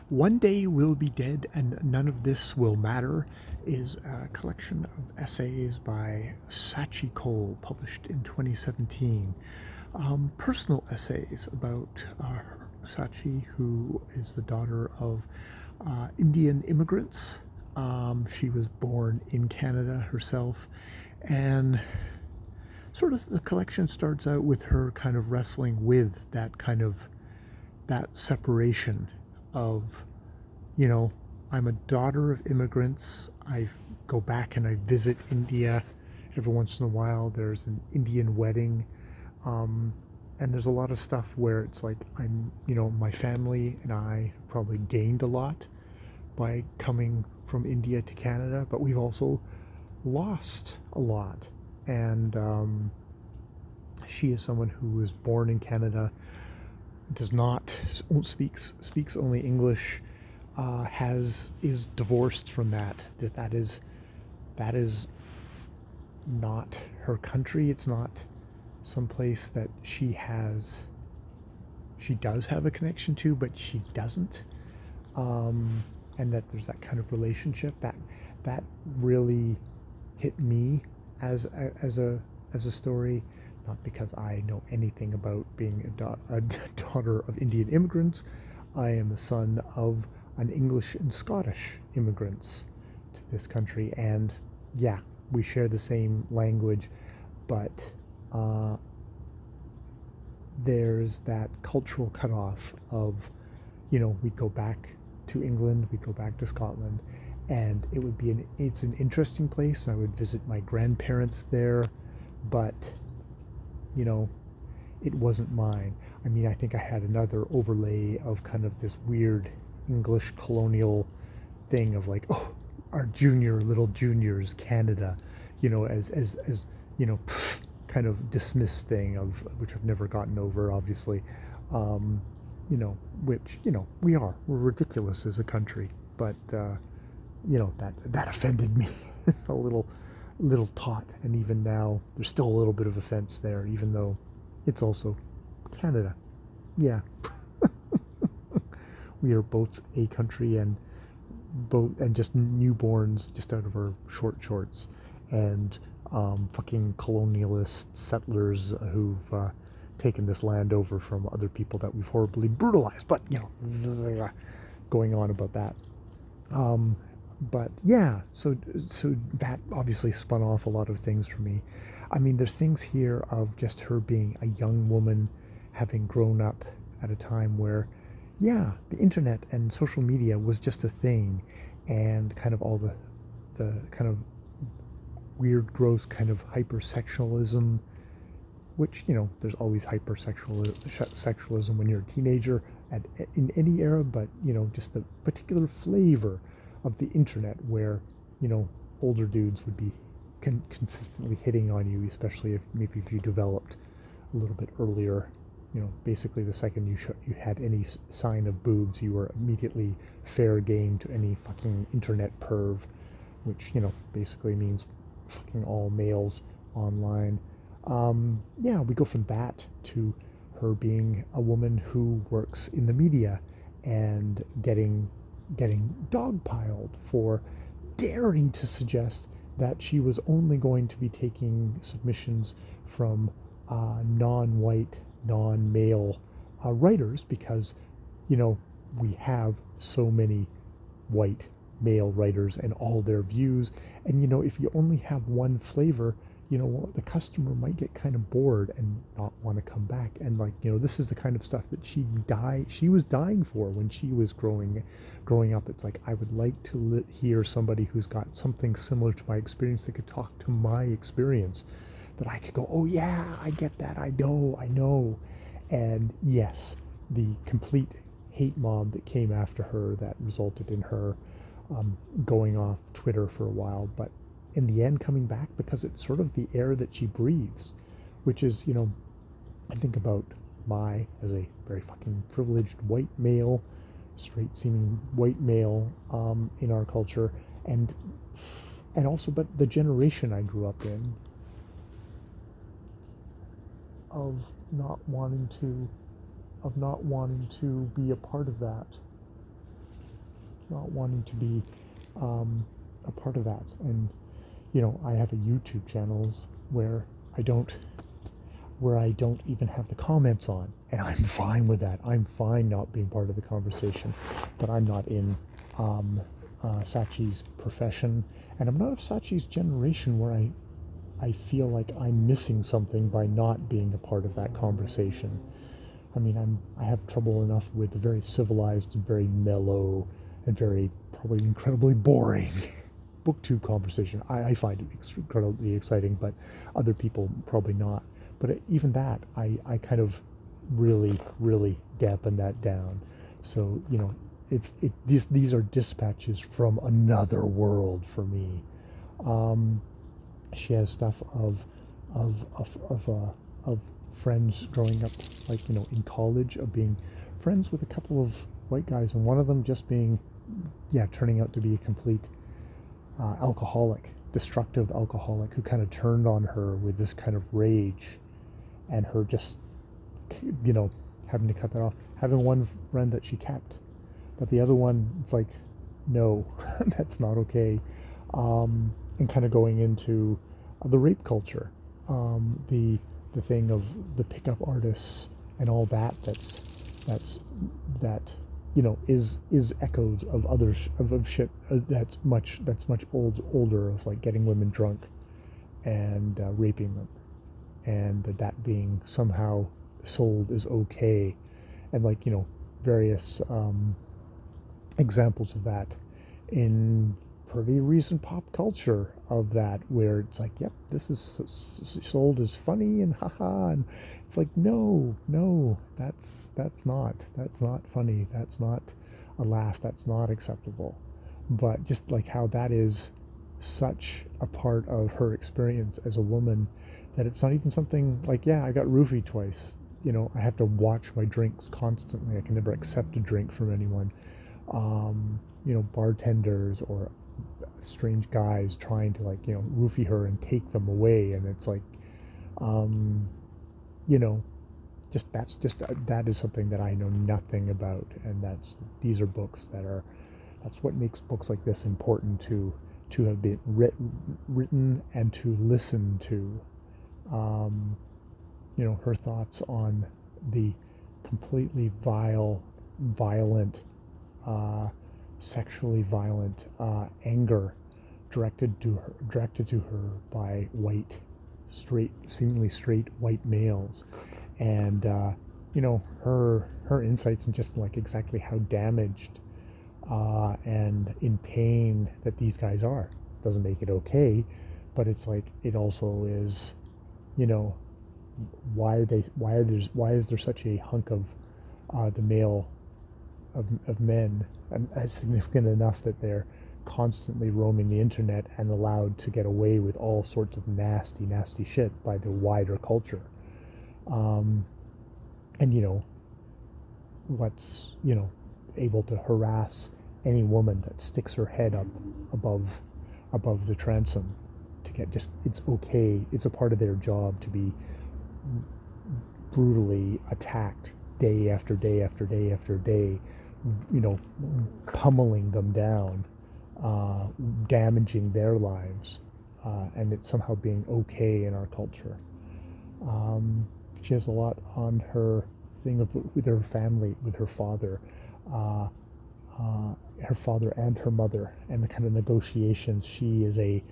One Day We'll Be Dead and None of This Will Matter is a collection of essays by Scaachi Koul, published in 2017. Personal essays about Scaachi, who is the daughter of Indian immigrants. She was born in Canada herself, and sort of the collection starts out with her kind of wrestling with that separation of, you know, I'm a daughter of immigrants. I go back and I visit India every once in a while. There's an Indian wedding. Um, and there's a lot of stuff where it's like my family and I probably gained a lot by coming from India to Canada, but we've also lost a lot. And she is someone who was born in Canada, does not speaks only English, has is divorced from that is not her country. It's not some place that she does have a connection to, but she doesn't. And that there's that kind of relationship that really hit me as a story, not because I know anything about being a daughter of Indian immigrants. I am the son of an English and Scottish immigrants to this country, and yeah, we share the same language, but uh, there's that cultural cutoff of, we'd go back to England, we'd go back to Scotland, and it's an interesting place. I would visit my grandparents there, but you know, it wasn't mine. I mean, I think I had another overlay of kind of this weird English colonial thing of like, oh, our little juniors, Canada, as kind of dismissed thing of which I've never gotten over, obviously. Um, which we're ridiculous as a country, but that offended me a little tot, and even now there's still a little bit of offense there, even though it's also Canada. Yeah, we are both a country, and just newborns just out of our shorts, and fucking colonialist settlers who've taken this land over from other people that we've horribly brutalized. But going on about that. Um, but yeah, so that obviously spun off a lot of things for me. I mean, there's things here of just her being a young woman, having grown up at a time where, yeah, the internet and social media was just a thing, and kind of all the kind of weird, gross kind of hypersexualism, which there's always hypersexualism when you're a teenager in any era, but just the particular flavor of the internet where older dudes would be consistently hitting on you, especially if maybe if you developed a little bit earlier. Basically the second you had any sign of boobs, you were immediately fair game to any fucking internet perv, which basically means fucking all males online. Yeah, we go from that to her being a woman who works in the media and getting dogpiled for daring to suggest that she was only going to be taking submissions from non-white, non-male writers, because we have so many white male writers and all their views, and if you only have one flavor, the customer might get kind of bored and not want to come back. And this is the kind of stuff that she was dying for when she was growing up. It's like, I would like to hear somebody who's got something similar to my experience that could talk to my experience, that I could go, oh yeah, I get that, I know. And yes, the complete hate mob that came after her, that resulted in her going off Twitter for a while, but in the end coming back, because it's sort of the air that she breathes, which is, I think about as a very fucking privileged white male, straight seeming white male, in our culture, and also, but the generation I grew up in, of not wanting to be a part of that. not wanting to be um, a part of that. And I have a YouTube channels I don't where I don't even have the comments on, and I'm fine with that. I'm fine not being part of the conversation, but I'm not in Scaachi's profession, and I'm not of Scaachi's generation where I feel like I'm missing something by not being a part of that conversation. I mean, I have trouble enough with the very civilized and very mellow and very probably incredibly boring booktube conversation. I find it incredibly exciting, but other people probably not. But even that, I kind of really, really dampen that down. So, these are dispatches from another world for me. Um, she has stuff of friends growing up, like in college, of being friends with a couple of white guys, and one of them just being, yeah, turning out to be a complete alcoholic, destructive alcoholic, who kind of turned on her with this kind of rage, and her just, you know, having to cut that off. Having one friend that she kept, but the other one, it's like, no, that's not okay. And kind of going into the rape culture, the thing of the pickup artists and all that. That's that is echoes of of shit that's much older, of like getting women drunk and raping them, and that being somehow sold as okay, and like various examples of that in pretty recent pop culture, of that, where it's like, yep, this is sold as funny and haha, and it's like, no, no, that's not funny, that's not a laugh, that's not acceptable. But just like how that is such a part of her experience as a woman, that it's not even something like, yeah, I got roofied twice, I have to watch my drinks constantly, I can never accept a drink from anyone. Bartenders or strange guys trying to, like, roofie her and take them away, and it's like, um, you know, that is something that I know nothing about, and these are books that's what makes books like this important to have been written and to listen to. Um, her thoughts on the completely violent, uh, sexually violent anger directed to her by seemingly straight white males, and her insights, and just like exactly how damaged and in pain that these guys are. Doesn't make it okay, but it's like, it also is, you know, why is there such a hunk of the male of men, and significant enough that they're constantly roaming the internet and allowed to get away with all sorts of nasty shit by the wider culture. um, and what's able to harass any woman that sticks her head up above the transom, to get, just, it's okay, it's a part of their job to be brutally attacked day after day after day after day, you know, pummeling them down, damaging their lives, and it somehow being okay in our culture. Um, she has a lot on her thing with her family, with uh, her father and her mother, and the kind of negotiations she, as a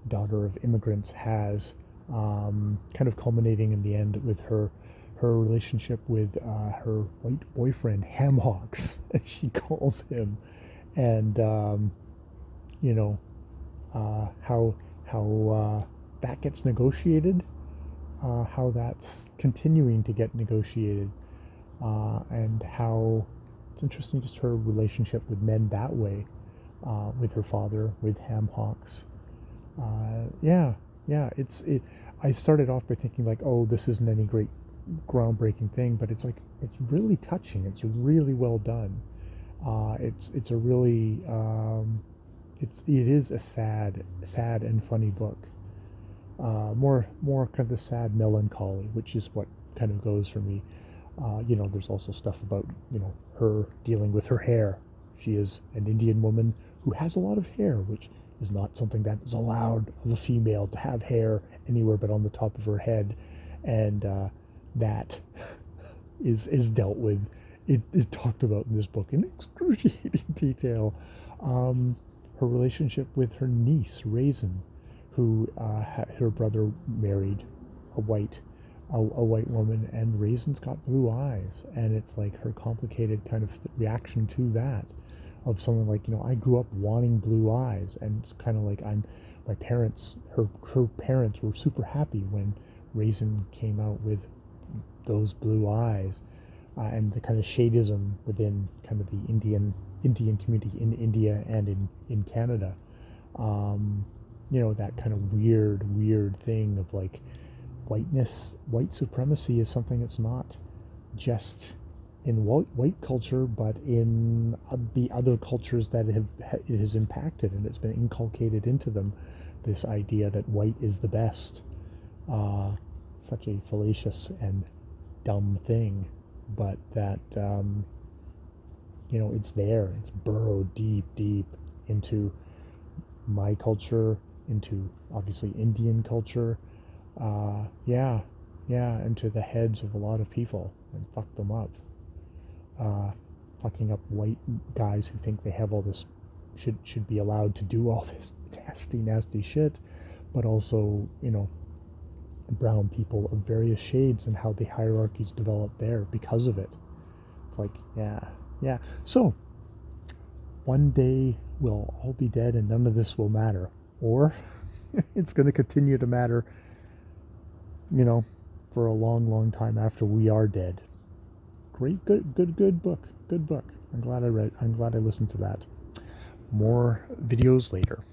daughter of immigrants, has, kind of culminating in the end with her relationship with her white boyfriend, Ham Hocks, as she calls him, and you know how that gets negotiated, how that's continuing to get negotiated, and how it's interesting, just her relationship with men that way, with her father, with Ham Hocks. Yeah, yeah. I started off by thinking like, oh, this isn't any great groundbreaking thing, but it's like, it's really touching. It's really well done. It's a really it is a sad and funny book. More kind of the sad melancholy, which is what kind of goes for me. There's also stuff about her dealing with her hair. She is an Indian woman who has a lot of hair, which is not something that is allowed of a female to have hair anywhere but on the top of her head, and that is dealt with. It is talked about in this book in excruciating detail. Um, Her relationship with her niece Raisin, who her brother married a white woman, and Raisin's got blue eyes, and it's like her complicated kind of reaction to that, of someone like, I grew up wanting blue eyes, and it's kind of like my parents, her parents were super happy when Raisin came out with those blue eyes, and the kind of shadism within kind of the Indian community in India and in Canada. Um, that kind of weird thing of like white supremacy is something that's not just in white culture, but in the other cultures that it has impacted, and it's been inculcated into them. This idea that white is the best, such a fallacious and dumb thing, but that it's there. It's burrowed deep into my culture, into obviously Indian culture. Yeah, into the heads of a lot of people, and fucked them up. Uh, Fucking up white guys who think they have all this, should be allowed to do all this nasty shit, but also brown people of various shades, and how the hierarchies develop there because of it. It's like, yeah. So one day we'll all be dead and none of this will matter, or it's going to continue to matter, for a long time after we are dead. Great, good book. Good book. I'm glad I listened to that. More videos later.